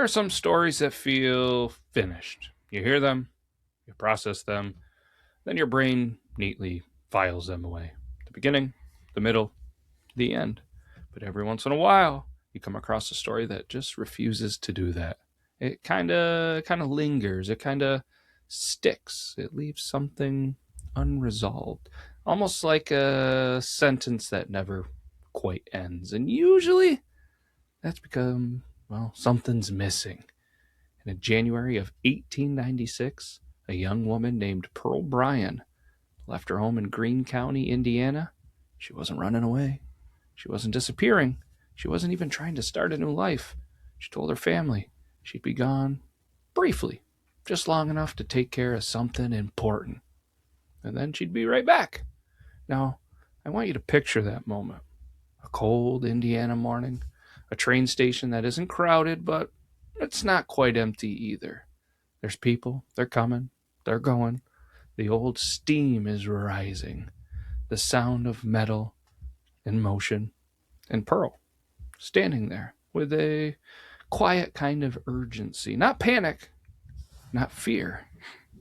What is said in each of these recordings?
are some stories that feel finished. You hear them, you process them, then your brain neatly files them away. The beginning, the middle, the end. But every once in a while, you come across a story that just refuses to do that. It kind of lingers. It kind of sticks. It leaves something unresolved, almost like a sentence that never quite ends. And usually, that's because, well, something's missing. And in January of 1896, a young woman named Pearl Bryan left her home in Greene County, Indiana. She wasn't running away. She wasn't disappearing. She wasn't even trying to start a new life. She told her family she'd be gone briefly, just long enough to take care of something important. And then she'd be right back. Now, I want you to picture that moment. A cold Indiana morning, a train station that isn't crowded, but it's not quite empty either. There's people, they're coming, they're going. The old steam is rising. The sound of metal in motion. And Pearl, standing there with a quiet kind of urgency. Not panic, not fear,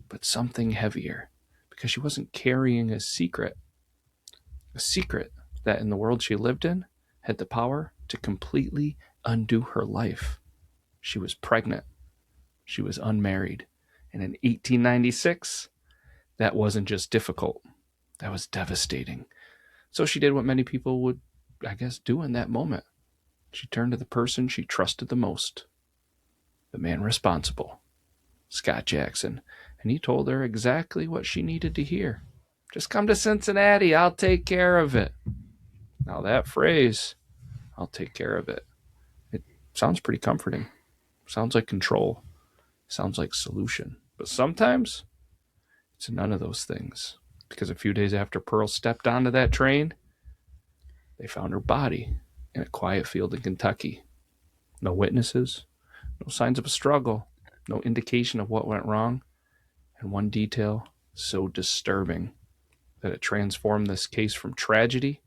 but something heavier. Because she wasn't carrying a secret. A secret that in the world she lived in had the power to completely undo her life. She was pregnant. She was unmarried. And in 1896, that wasn't just difficult. That was devastating. So she did what many people would, I guess, do in that moment. She turned to the person she trusted the most, the man responsible, Scott Jackson, and he told her exactly what she needed to hear. Just come to Cincinnati, I'll take care of it. Now that phrase, I'll take care of it, it sounds pretty comforting. Sounds like control. Sounds like solution. But sometimes it's none of those things. Because a few days after Pearl stepped onto that train, they found her body in a quiet field in Kentucky. No witnesses, no signs of a struggle, no indication of what went wrong, and one detail so disturbing that it transformed this case from tragedy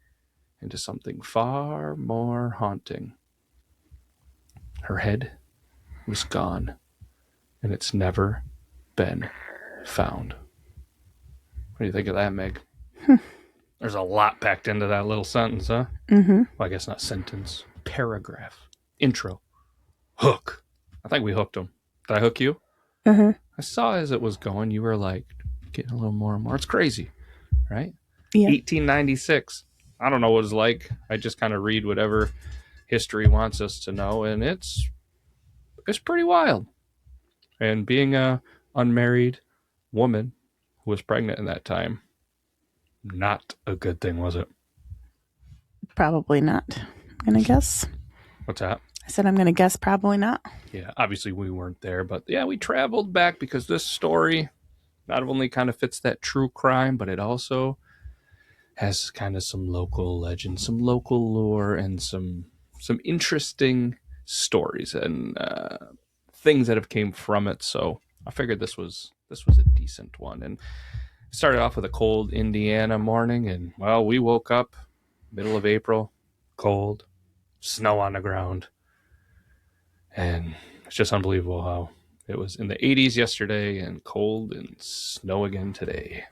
into something far more haunting. Her head was gone, and it's never been found. What do you think of that, Meg? There's a lot packed into that little sentence, huh? Mm-hmm. Well, I guess not sentence. Paragraph. Intro. Hook. I think we hooked him. Did I hook you? Mm-hmm. I saw as it was going, you were like getting a little more and more. It's crazy, right? Yeah. 1896. I don't know what it's like. I just kind of read whatever history wants us to know, and it's pretty wild. And being a unmarried woman who was pregnant in that time, not a good thing, was it? Probably not. I'm going to guess. What's that? I said I'm going to guess probably not. Yeah, obviously we weren't there, but yeah, we traveled back because this story not only kind of fits that true crime, but it also has kind of some local legend, some local lore, and some interesting stories and things that have came from it. So I figured this was a decent one. And started off with a cold Indiana morning, and well, we woke up middle of April, cold, snow on the ground, and it's just unbelievable how it was in the 80s yesterday and cold and snow again today.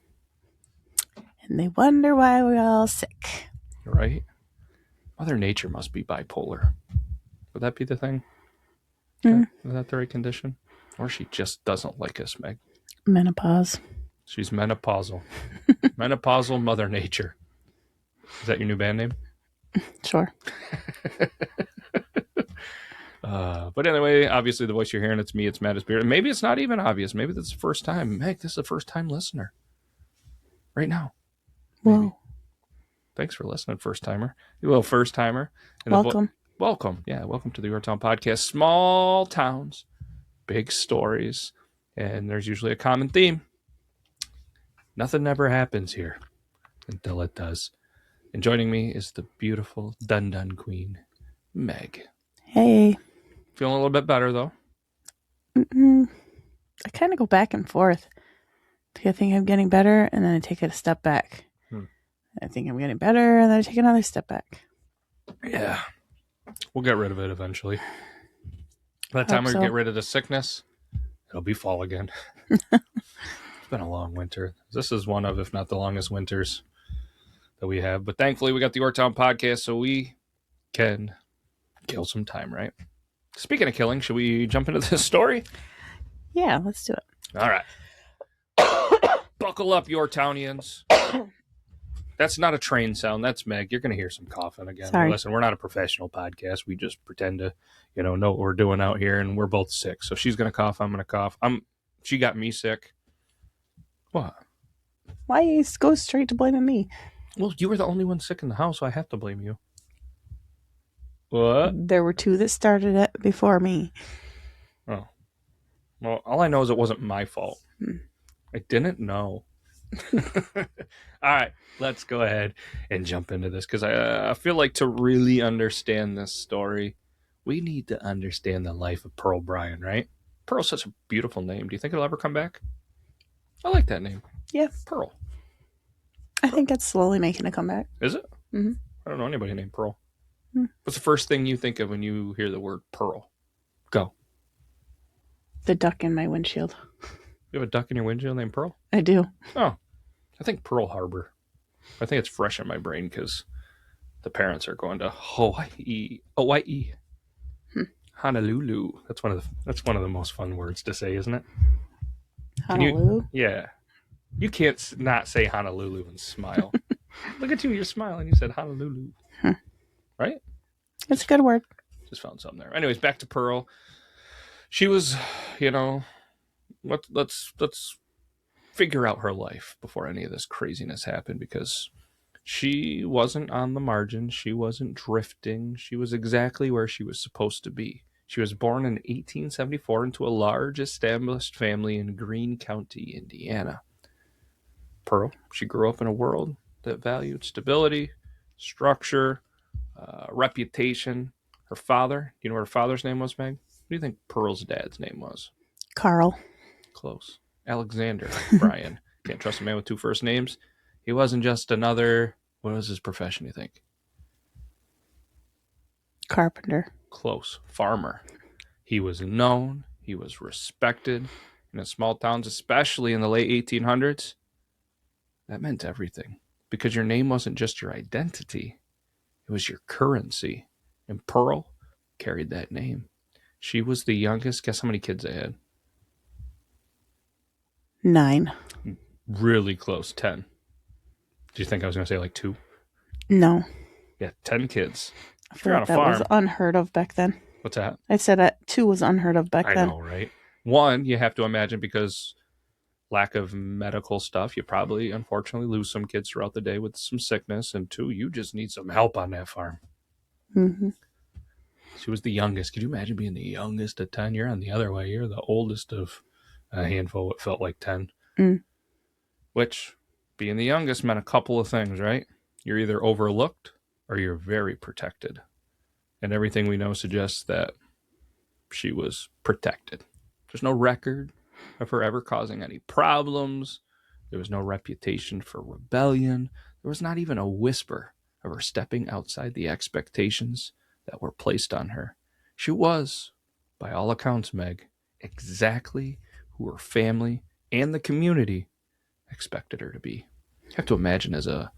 And they wonder why we're all sick. Right? Mother Nature must be bipolar. Would that be the thing? Mm. Is that the right condition? Or she just doesn't like us, Meg? Menopause. She's menopausal. Menopausal Mother Nature. Is that your new band name? Sure. But anyway, obviously the voice you're hearing, it's me, it's Matt Beard. Maybe it's not even obvious. Maybe this is the first time. Meg, this is a first time listener. Right now. Maybe. Whoa. Thanks for listening, first timer. Well, first timer. Welcome. Welcome. Yeah, welcome to the Yore Town podcast. Small towns, big stories, and there's usually a common theme. Nothing ever happens here until it does. And joining me is the beautiful Dun Dun Queen, Meg. Hey. Feeling a little bit better, though? I kind of go back and forth. I think I'm getting better, and then I take it a step back. I think I'm getting better, and then I take another step back. Yeah. We'll get rid of it eventually. By the time Hope we so. get rid of the sickness, it'll be fall again. It's been a long winter. This is one of, if not the longest winters that we have. But thankfully, we got the Yore Town podcast, so we can kill some time, right? Speaking of killing, should we jump into this story? Yeah, let's do it. All right. Buckle up, Yore Townians. That's not a train sound. That's Meg. You're going to hear some coughing again. Sorry. Listen, we're not a professional podcast. We just pretend to, know what we're doing out here, and we're both sick. So she's going to cough. I'm going to cough. She got me sick. What? Why you go straight to blaming me? Well, you were the only one sick in the house, so I have to blame you. What? There were 2 that started it before me. Oh. Well, all I know is it wasn't my fault. I didn't know. All right, let's go ahead and jump into this because I feel like to really understand this story, we need to understand the life of Pearl Bryan, right? Pearl's such a beautiful name. Do you think it'll ever come back? I like that name. Yeah. Pearl. I think it's slowly making a comeback. Is it? Mm-hmm. I don't know anybody named Pearl. What's the first thing you think of when you hear the word Pearl? Go. The duck in my windshield. You have a duck in your windshield named Pearl? I do. Oh, I think Pearl Harbor. I think it's fresh in my brain because the parents are going to Hawaii. Honolulu. That's one of the most fun words to say, isn't it? Honolulu? Yeah. You can't not say Honolulu and smile. Look at you, you're smiling. You said Honolulu. Right? It's a good word. Just found something there. Anyways, back to Pearl. She was, let's figure out her life before any of this craziness happened because she wasn't on the margin. She wasn't drifting. She was exactly where she was supposed to be. She was born in 1874 into a large established family in Greene County, Indiana. Pearl, she grew up in a world that valued stability, structure, reputation. Her father, do you know what her father's name was, Meg? What do you think Pearl's dad's name was? Carl. Close. Alexander Bryan. Can't trust a man with 2 first names. He wasn't just another, what was his profession, you think? Carpenter. Close. Farmer. He was known. He was respected in the small towns, especially in the late 1800s. That meant everything because your name wasn't just your identity. It was your currency. And Pearl carried that name. She was the youngest. Guess how many kids they had? 9. Really close. 10. Do you think I was going to say like 2? No. Yeah, 10 kids. I feel like that was unheard of back then. What's that? I said that 2 was unheard of back then. I know, right? 1, you have to imagine because lack of medical stuff, you probably, unfortunately, lose some kids throughout the day with some sickness. And 2, you just need some help on that farm. Mm-hmm. She was the youngest. Could you imagine being the youngest of 10? You're on the other way. You're the oldest of a handful. It felt like 10. Which, being the youngest meant a couple of things, right? You're either overlooked or you're very protected. And everything we know suggests that she was protected. There's no record of her ever causing any problems. There was no reputation for rebellion. There was not even a whisper of her stepping outside the expectations that were placed on her. She was, by all accounts, Meg, exactly who her family and the community expected her to be. You have to imagine as a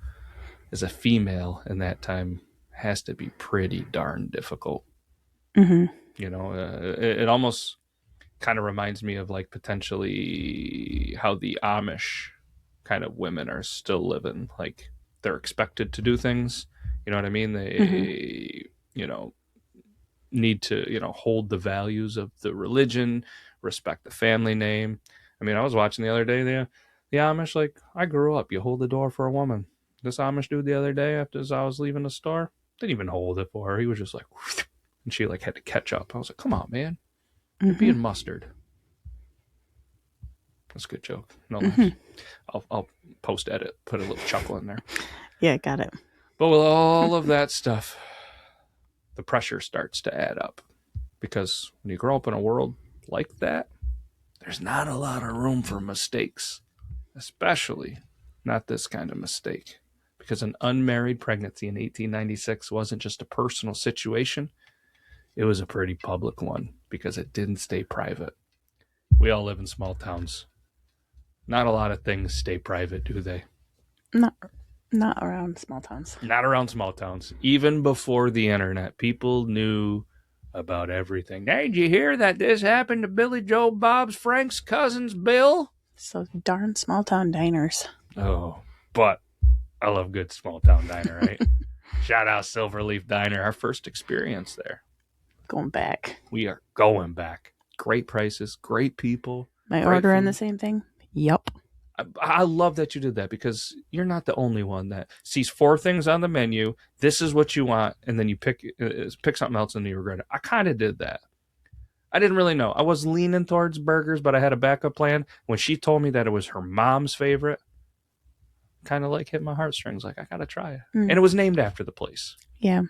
female in that time has to be pretty darn difficult. Mm-hmm. It almost kind of reminds me of like potentially how the Amish kind of women are still living. Like they're expected to do things. You know what I mean? They, need to, hold the values of the religion, respect the family name. I mean, I was watching the other day, the Amish, like, I grew up, you hold the door for a woman. This Amish dude the other day, after I was leaving the store, didn't even hold it for her. He was just like, and she like had to catch up. I was like, come on, man. You're being mustard. That's a good joke. No laughs. I'll post edit, put a little chuckle in there. Yeah, got it. But with all of that stuff, the pressure starts to add up. Because when you grow up in a world like that, there's not a lot of room for mistakes. Especially not this kind of mistake. Because an unmarried pregnancy in 1896 wasn't just a personal situation. It was a pretty public one. because it didn't stay private. We all live in small towns. Not a lot of things stay private, do they? Not around small towns. Not around small towns. Even before the internet, people knew about everything. Hey, did you hear that this happened to Billy Joe Bob's Frank's cousin's Bill? So darn small town diners. Oh, but I love good small town diner, right? Shout out Silverleaf Diner, our first experience there. Going back. We are going back. Great prices, great people. Am I great ordering food. the same thing? Yup. I love that you did that because you're not the only one that sees 4 things on the menu. This is what you want, and then you pick something else and you regret it. I kind of did that. I didn't really know. I was leaning towards burgers, but I had a backup plan. When she told me that it was her mom's favorite, kind of like hit my heartstrings. Like, I got to try it. And it was named after the place. Yeah.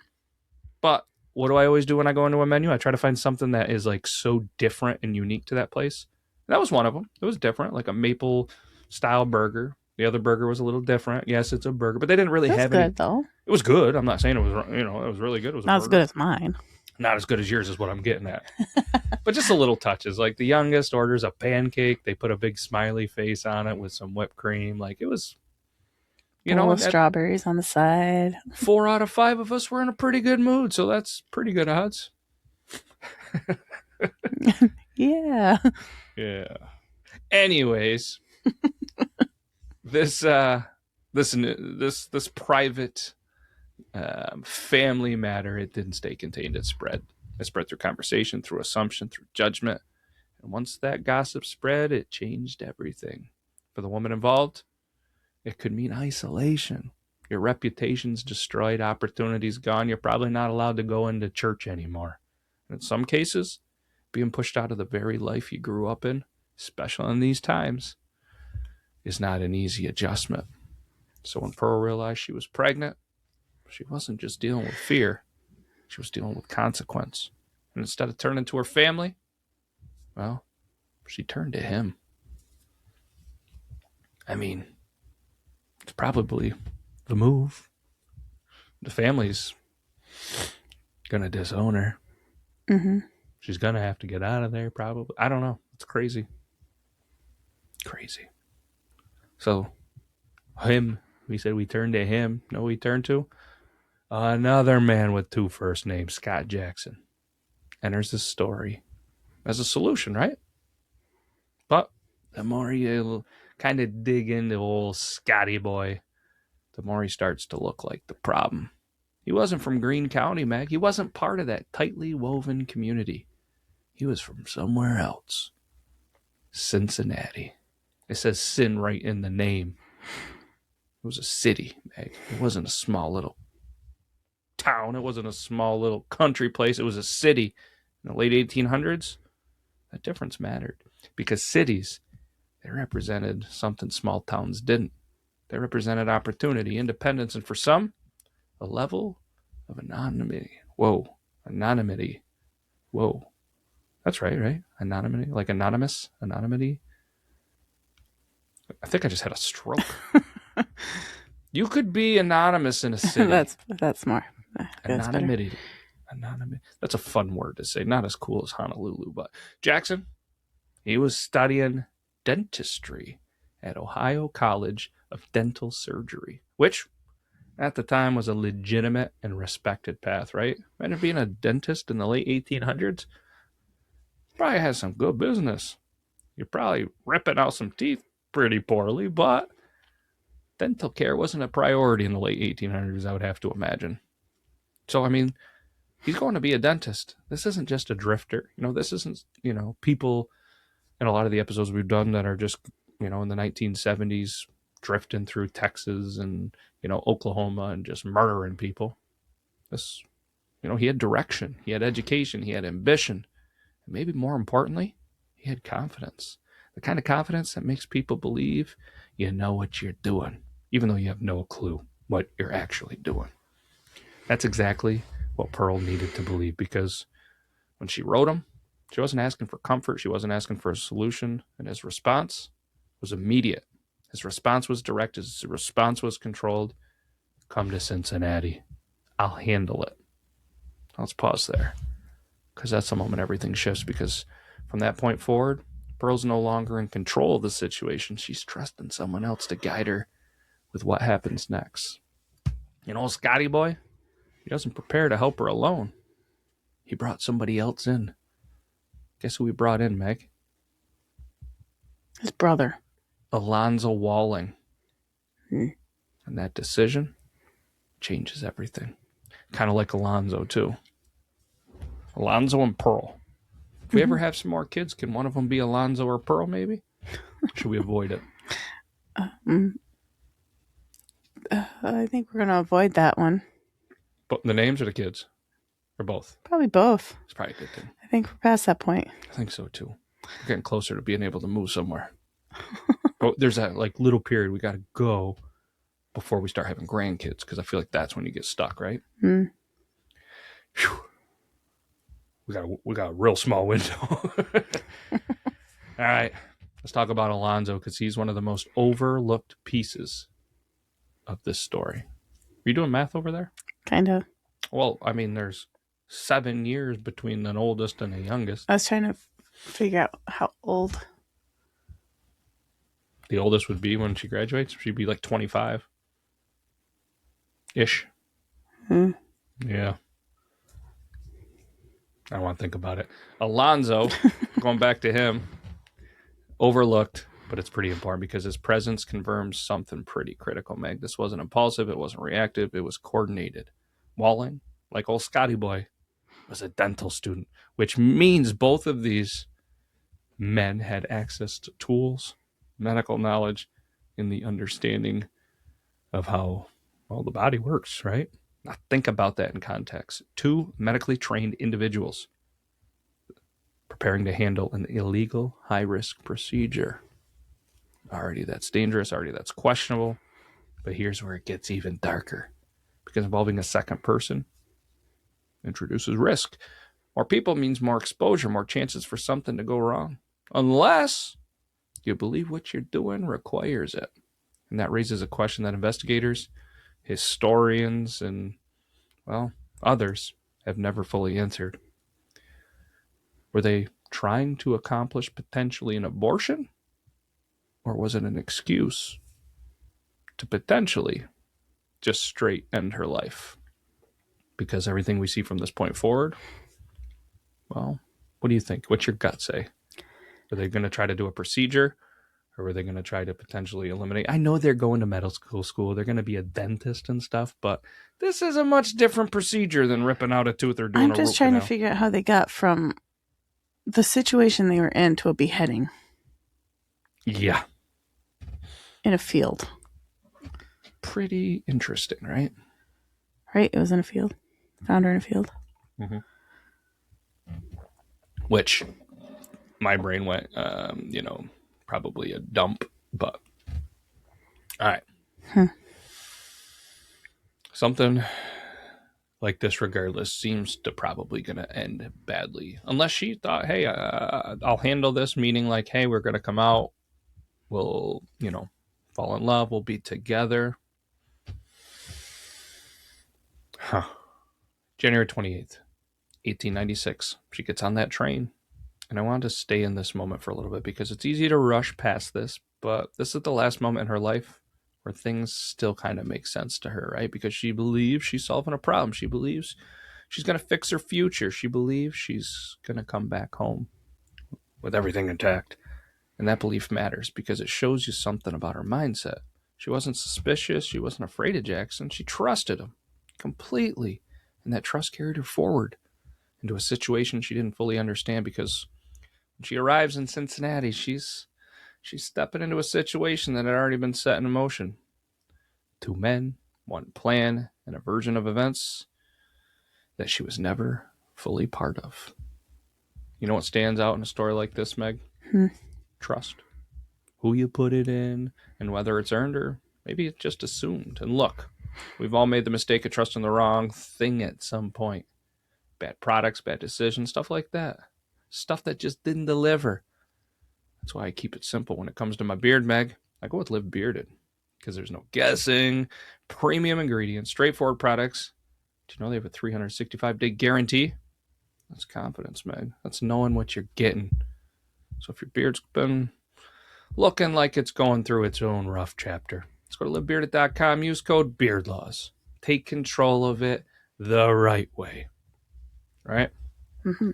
But what do I always do when I go into a menu? I try to find something that is like so different and unique to that place. And that was one of them. It was different, like a maple style burger. The other burger was a little different. Yes, it's a burger, but they didn't really have good, any. Though. It was good. I'm not saying it was, it was really good. It was not as good as mine. Not as good as yours is what I'm getting at. But just a little touches. Like the youngest orders a pancake. They put a big smiley face on it with some whipped cream. Like it was, strawberries on the side. 4 out of 5 of us were in a pretty good mood. So that's pretty good odds. Yeah. Yeah. Anyways, this private family matter, it didn't stay contained. It spread. It spread through conversation, through assumption, through judgment. And once that gossip spread, it changed everything. For the woman involved, it could mean isolation. Your reputation's destroyed, opportunities gone. You're probably not allowed to go into church anymore. And in some cases, being pushed out of the very life you grew up in, especially in these times, is not an easy adjustment. So when Pearl realized she was pregnant, she wasn't just dealing with fear. She was dealing with consequence. And instead of turning to her family, well, she turned to him. I mean, it's probably the move. The family's going to disown her. Mm-hmm. She's going to have to get out of there, probably. I don't know. It's crazy. Crazy. So, him, we said we turned to him. No, we turned to another man with 2 first names, Scott Jackson. Enters the story as a solution, right? But the more you kind of dig into old Scotty boy, the more he starts to look like the problem. He wasn't from Greene County, Meg. He wasn't part of that tightly woven community. He was from somewhere else. Cincinnati. It says sin right in the name. It was a city, Meg. It wasn't a small little town. It wasn't a small little country place. It was a city. In the late 1800s, that difference mattered. Because cities, they represented something small towns didn't. They represented opportunity, independence, and for some, a level of anonymity. Whoa. Anonymity. Whoa. That's right? Anonymity? Like anonymous? Anonymity? I think I just had a stroke. You could be anonymous in a city. That's more. Anonymity. Anonymity. That's a fun word to say. Not as cool as Honolulu, but Jackson, he was studying dentistry at Ohio College of Dental Surgery, which at the time was a legitimate and respected path, right? Imagine being a dentist in the late 1800s. Probably has some good business. You're probably ripping out some teeth pretty poorly, but dental care wasn't a priority in the late 1800s, I would have to imagine. So, I mean, he's going to be a dentist. This isn't just a drifter. This isn't, people in a lot of the episodes we've done that are just, in the 1970s drifting through Texas and, Oklahoma and just murdering people. This, he had direction, he had education, he had ambition. And maybe more importantly, he had confidence. The kind of confidence that makes people believe you know what you're doing, even though you have no clue what you're actually doing. That's exactly what Pearl needed to believe, because when she wrote him, she wasn't asking for comfort. She wasn't asking for a solution. And his response was immediate. His response was direct. His response was controlled. Come to Cincinnati. I'll handle it. Let's pause there. Because that's the moment everything shifts, because from that point forward, Pearl's no longer in control of the situation. She's trusting someone else to guide her with what happens next. You know, Scotty boy, he doesn't prepare to help her alone. He brought somebody else in. Guess who he brought in, Meg? His brother. Alonzo Walling. Hmm. And that decision changes everything. Kind of like Alonzo, too. Alonzo and Pearl. If we ever have some more kids, can one of them be Alonzo or Pearl, maybe? Should we avoid it? I think we're going to avoid that one. But the names or the kids? Or both? Probably both. It's probably a good thing. I think we're past that point. I think so, too. We're getting closer to being able to move somewhere. But there's that like little period we got to go before we start having grandkids, because I feel like that's when you get stuck, right? Mm. Whew. We got a real small window. All right, let's talk about Alonzo, because he's one of the most overlooked pieces of this story. Are you doing math over there? Kind of. Well, I mean, there's 7 years between an oldest and a youngest. I was trying to figure out how old. The oldest would be when she graduates. She'd be like 25-ish. Hmm. Yeah. I don't want to think about it. Alonzo, going back to him, overlooked, but it's pretty important because his presence confirms something pretty critical, Meg. This wasn't impulsive. It wasn't reactive. It was coordinated. Walling, like old Scotty boy, was a dental student, which means both of these men had access to tools, medical knowledge, and the understanding of how, well, the body works, right? Now think about that in context. 2 medically trained individuals preparing to handle an illegal high-risk procedure. Already that's dangerous, already that's questionable, but here's where it gets even darker, because involving a second person introduces risk. More people means more exposure, more chances for something to go wrong, unless you believe what you're doing requires it. And that raises a question that investigators, historians, and, well, others have never fully answered. Were they trying to accomplish potentially an abortion? Or was it an excuse to potentially just straight end her life? Because everything we see from this point forward, well, what do you think? What's your gut say? Are they going to try to do a procedure? Or were they going to try to potentially eliminate? I know they're going to medical school. They're going to be a dentist and stuff, but this is a much different procedure than ripping out a tooth or doing a root canal. I'm just trying to figure out how they got from the situation they were in to a beheading. Yeah. In a field. Pretty interesting, right? Right? It was in a field. Found her in a field. Mm-hmm. Which my brain went, probably a dump, but all right. Something like this, regardless, seems to probably going to end badly. Unless she thought, hey, I'll handle this, meaning like, hey, we're going to come out. We'll, fall in love. We'll be together. January 28th, 1896. She gets on that train. And I wanted to stay in this moment for a little bit because it's easy to rush past this, but this is the last moment in her life where things still kind of make sense to her, right? Because she believes she's solving a problem. She believes she's going to fix her future. She believes she's going to come back home with everything intact. And that belief matters because it shows you something about her mindset. She wasn't suspicious. She wasn't afraid of Jackson. She trusted him completely. And that trust carried her forward into a situation she didn't fully understand, because when she arrives in Cincinnati, she's stepping into a situation that had already been set in motion. 2 men, 1 plan, and a version of events that she was never fully part of. You know what stands out in a story like this, Meg? Trust. Who you put it in, and whether it's earned or maybe it's just assumed. And look, we've all made the mistake of trusting the wrong thing at some point. Bad products, bad decisions, stuff like that. Stuff that just didn't deliver. That's why I keep it simple when it comes to my beard, Meg. I go with Live Bearded because there's no guessing. Premium ingredients, straightforward products. Do you know they have a 365-day guarantee? That's confidence, Meg. That's knowing what you're getting. So if your beard's been looking like it's going through its own rough chapter, let's go to livebearded.com, use code BEARDLAWS. Take control of it the right way. Right? Mm-hmm.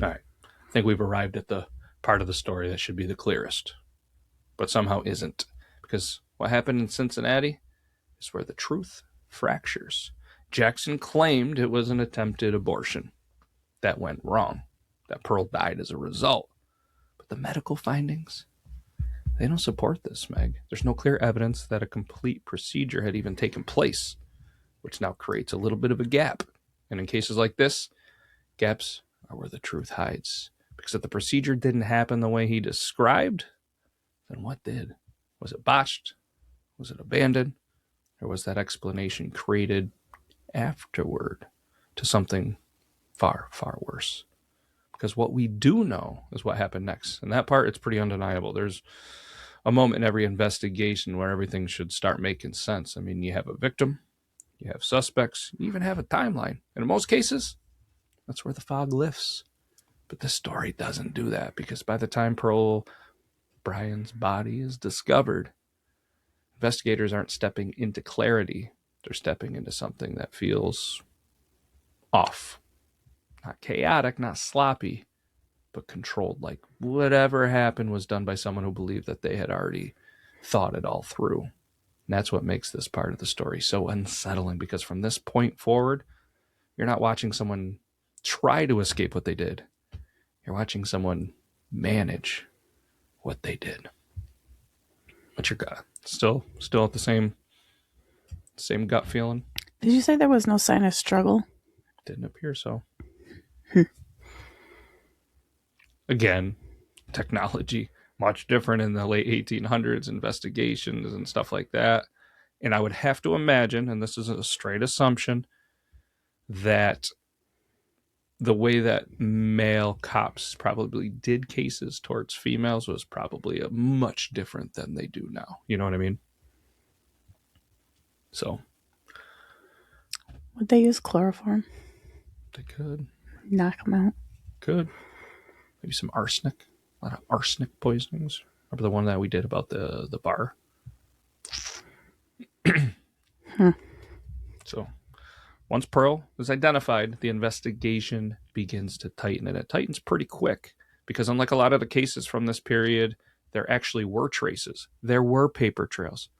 All right. I think we've arrived at the part of the story that should be the clearest, but somehow isn't. Because what happened in Cincinnati is where the truth fractures. Jackson claimed it was an attempted abortion. That went wrong. That Pearl died as a result. But the medical findings, they don't support this, Meg. There's no clear evidence that a complete procedure had even taken place, which now creates a little bit of a gap. And in cases like this, gaps are where the truth hides. Because if the procedure didn't happen the way he described, then what did? Was it botched? Was it abandoned? Or was that explanation created afterward to something far, far worse? Because what we do know is what happened next. And that part, it's pretty undeniable. There's a moment in every investigation where everything should start making sense. I mean, you have a victim, you have suspects, you even have a timeline. And in most cases, that's where the fog lifts. But this story doesn't do that, because by the time Pearl Bryan's body is discovered, investigators aren't stepping into clarity. They're stepping into something that feels off. Not chaotic, not sloppy, but controlled. Like whatever happened was done by someone who believed that they had already thought it all through. And that's what makes this part of the story so unsettling, because from this point forward, you're not watching someone try to escape what they did. You're watching someone manage what they did. What's your gut? Still at the same gut feeling? Did you say there was no sign of struggle? Didn't appear so. Again, technology, much different in the late 1800s, investigations and stuff like that. And I would have to imagine, and this is a straight assumption, that the way that male cops probably did cases towards females was probably a much different than they do now. You know what I mean? So Would they use chloroform? they could. Knock them out. Could. Maybe some arsenic. A lot of arsenic poisonings. Remember the one that we did about the bar? So once Pearl is identified, the investigation begins to tighten, and it tightens pretty quick, because unlike a lot of the cases from this period, there actually were traces. There were paper trails,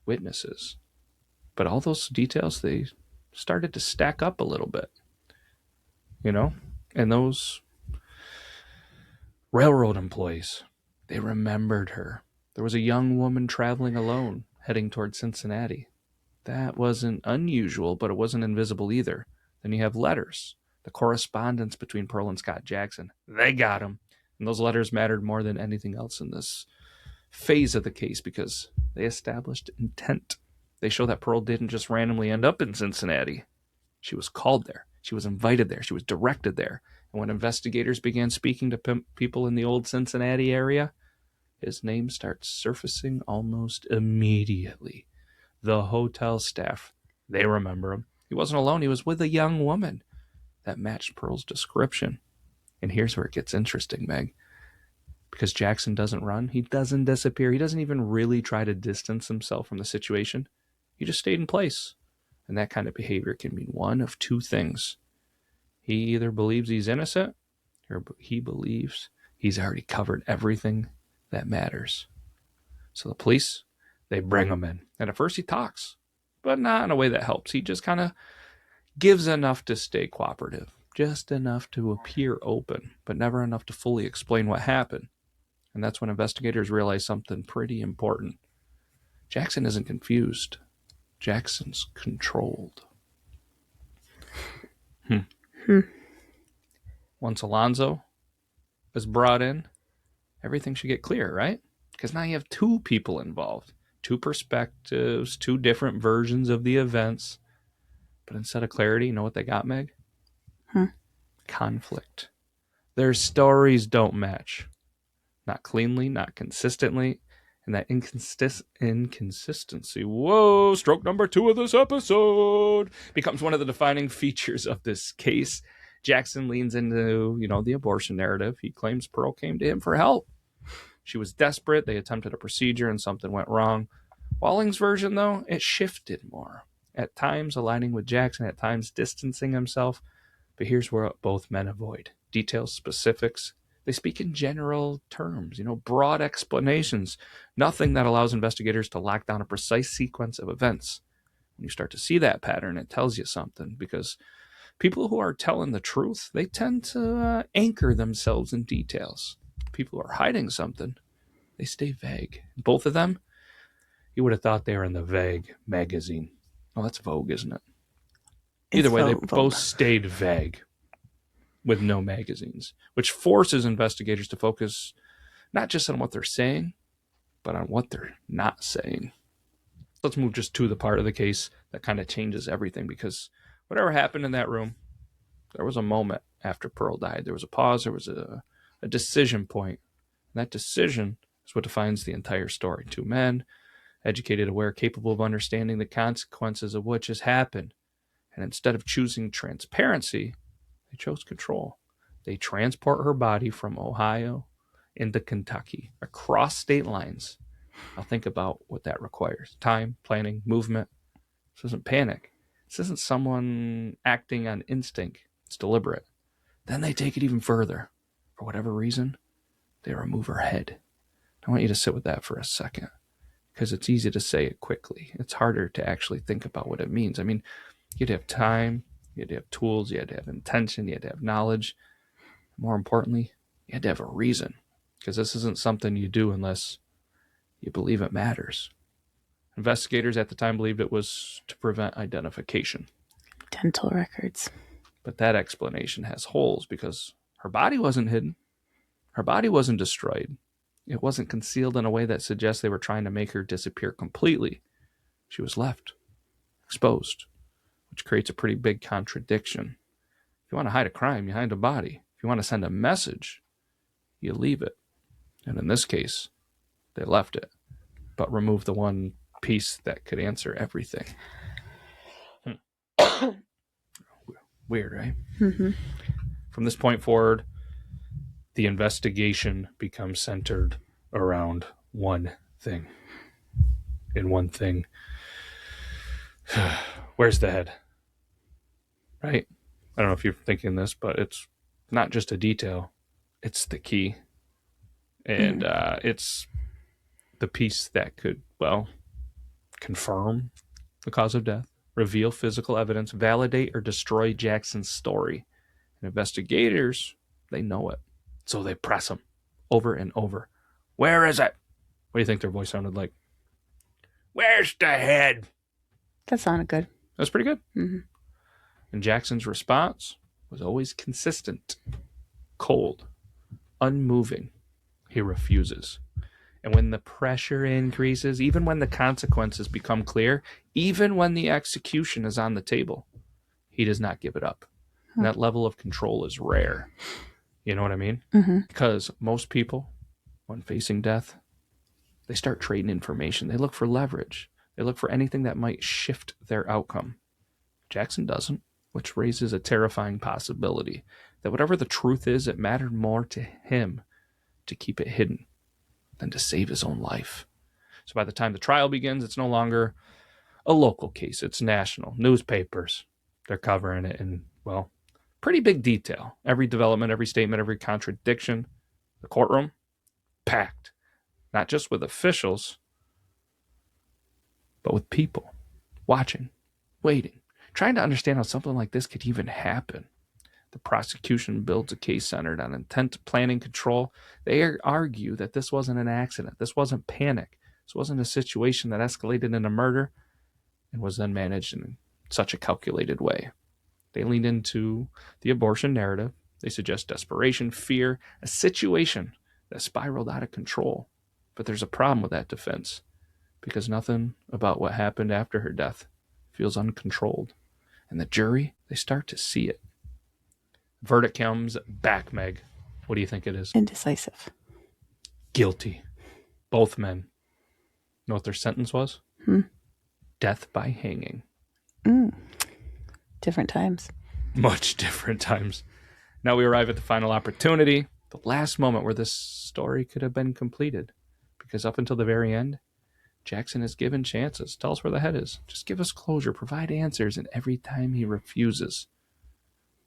witnesses. But all those details, they started to stack up a little bit. You know? And those railroad employees, they remembered her. There was a young woman traveling alone, heading toward Cincinnati. That wasn't unusual, but it wasn't invisible either. Then you have letters, the correspondence between Pearl and Scott Jackson. They got him. And those letters mattered more than anything else in this phase of the case, because they established intent. They show that Pearl didn't just randomly end up in Cincinnati. She was called there. She was invited there. She was directed there. And when investigators began speaking to people in the old Cincinnati area, his name starts surfacing almost immediately. The hotel staff, they remember him. He wasn't alone. He was with a young woman that matched Pearl's description. And here's where it gets interesting, Meg. Because Jackson doesn't run. He doesn't disappear. He doesn't even really try to distance himself from the situation. He just stayed in place. And that kind of behavior can mean one of two things. He either believes he's innocent, or he believes he's already covered everything that matters. So the police, they bring him in. And at first he talks, but not in a way that helps. He just kind of gives enough to stay cooperative, just enough to appear open, but never enough to fully explain what happened. And that's when investigators realize something pretty important. Jackson isn't confused. Jackson's controlled. Once Alonzo is brought in, everything should get clear, right? Because now you have two people involved, two perspectives, two different versions of the events. But instead of clarity, you know what they got, Meg? Conflict. Their stories don't match. Not cleanly, not consistently. And that inconsistency, whoa, stroke number 2 of this episode, becomes one of the defining features of this case. Jackson leans into, the abortion narrative. He claims Pearl came to him for help. She was desperate. They attempted a procedure and something went wrong. Walling's version, though, it shifted more. At times aligning with Jackson, at times distancing himself. But here's where both men avoid details, specifics. They speak in general terms, broad explanations. Nothing that allows investigators to lock down a precise sequence of events. When you start to see that pattern, it tells you something, because people who are telling the truth, they tend to anchor themselves in details. People who are hiding something, they stay vague. Both of them, you would have thought they were in the Vague magazine. Oh, that's Vogue, isn't it? Either way, they both stayed vague with no magazines, which forces investigators to focus not just on what they're saying, but on what they're not saying. Let's move just to the part of the case that kind of changes everything, because whatever happened in that room, there was a moment after Pearl died. There was a pause. There was a decision point. And that decision is what defines the entire story. Two men, educated, aware, capable of understanding the consequences of what just happened. And instead of choosing transparency, they chose control. They transport her body from Ohio into Kentucky, across state lines. Now think about what that requires. Time, planning, movement. This isn't panic. This isn't someone acting on instinct. It's deliberate. Then they take it even further. For whatever reason, they remove her head. I want you to sit with that for a second, because it's easy to say it quickly. It's harder to actually think about what it means. I mean, you'd have time, you had to have tools, you had to have intention, you had to have knowledge. More importantly, you had to have a reason, because this isn't something you do unless you believe it matters. Investigators at the time believed it was to prevent identification. Dental records. But that explanation has holes, because her body wasn't hidden. Her body wasn't destroyed. It wasn't concealed in a way that suggests they were trying to make her disappear completely. She was left exposed, which creates a pretty big contradiction. If you want to hide a crime, you hide a body. If you want to send a message, you leave it. And in this case, they left it, but removed the one piece that could answer everything. Weird, right? Mm-hmm. From this point forward, the investigation becomes centered around one thing. And one thing, where's the head? Right? I don't know if you're thinking this, but it's not just a detail. It's the key. And it's the piece that could, confirm the cause of death, reveal physical evidence, validate or destroy Jackson's story. And investigators, they know it. So they press him over and over. Where is it? What do you think their voice sounded like? Where's the head? That sounded good. That's pretty good. Mm-hmm. And Jackson's response was always consistent, cold, unmoving. He refuses. And when the pressure increases, even when the consequences become clear, even when the execution is on the table, he does not give it up. And that level of control is rare. You know what I mean? Mm-hmm. Because most people, when facing death, they start trading information. They look for leverage. They look for anything that might shift their outcome. Jackson doesn't, which raises a terrifying possibility that whatever the truth is, it mattered more to him to keep it hidden than to save his own life. So by the time the trial begins, it's no longer a local case. It's national. Newspapers, they're covering it in, pretty big detail. Every development, every statement, every contradiction. The courtroom, packed. Not just with officials, but with people watching, waiting, trying to understand how something like this could even happen. The prosecution builds a case centered on intent, planning, control. They argue that this wasn't an accident. This wasn't panic. This wasn't a situation that escalated into murder and was then managed in such a calculated way. They lean into the abortion narrative. They suggest desperation, fear, a situation that spiraled out of control. But there's a problem with that defense, because nothing about what happened after her death feels uncontrolled. And the jury, they start to see it. Verdict comes back, Meg. What do you think it is? Indecisive. Guilty. Both men. Know what their sentence was? Death by hanging. Different times. Much different times. Now we arrive at the final opportunity, the last moment where this story could have been completed. Because up until the very end, Jackson is given chances. Tell us where the head is. Just give us closure. Provide answers. And every time he refuses.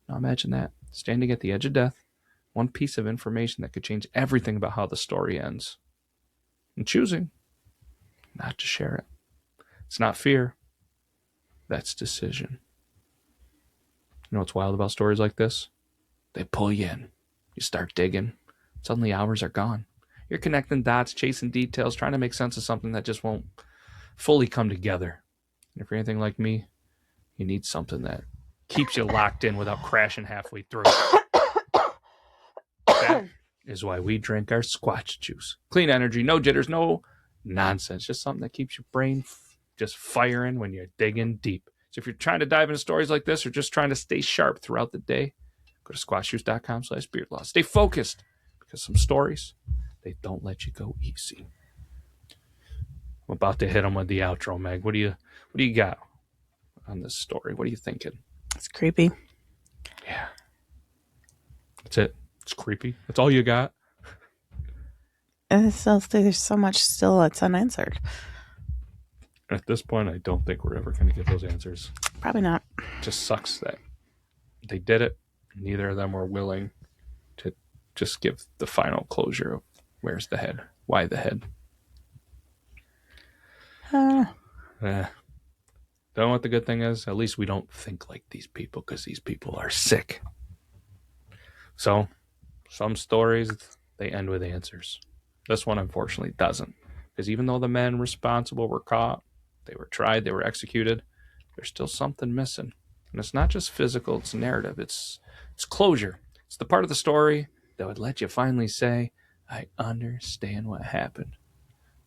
Now imagine that. Standing at the edge of death. One piece of information that could change everything about how the story ends. And choosing not to share it. It's not fear. That's decision. You know what's wild about stories like this? They pull you in. You start digging. Suddenly hours are gone. You're connecting dots, chasing details, trying to make sense of something that just won't fully come together. And if you're anything like me, you need something that keeps you locked in without crashing halfway through. That is why we drink our squatch juice. Clean energy, no jitters, no nonsense. Just something that keeps your brain just firing when you're digging deep. So if you're trying to dive into stories like this or just trying to stay sharp throughout the day, go to squashjuice.com/beardlaw. Stay focused because some stories, they don't let you go easy. I'm about to hit them with the outro, Meg. What do you got on this story? What are you thinking? It's creepy. Yeah. That's it. It's creepy. That's all you got? And there's so much still that's unanswered. At this point, I don't think we're ever going to get those answers. Probably not. It just sucks that they did it. Neither of them were willing to just give the final closure of where's the head? Why the head? Don't know what the good thing is? At least we don't think like these people because these people are sick. So, some stories, they end with answers. This one, unfortunately, doesn't. Because even though the men responsible were caught, they were tried, they were executed, there's still something missing. And it's not just physical, it's narrative. It's closure. It's the part of the story that would let you finally say, I understand what happened.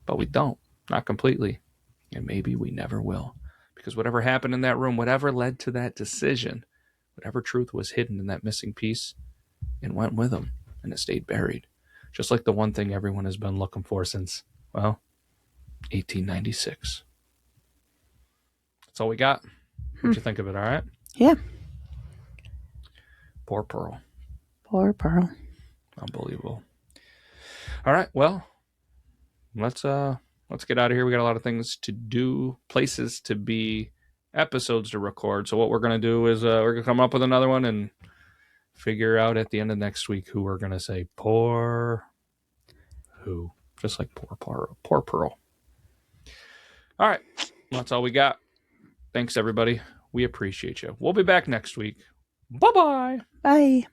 But we don't. Not completely. And maybe we never will. Because whatever happened in that room, whatever led to that decision, whatever truth was hidden in that missing piece, it went with them. And it stayed buried. Just like the one thing everyone has been looking for since, well, 1896. That's all we got. What'd you think of it, all right? Yeah. Poor Pearl. Poor Pearl. Unbelievable. All right, well, let's get out of here. We got a lot of things to do, places to be, episodes to record. So what we're going to do is we're going to come up with another one and figure out at the end of next week who we're going to say poor who. Just like poor Pearl. All right, that's all we got. Thanks, everybody. We appreciate you. We'll be back next week. Bye-bye. Bye.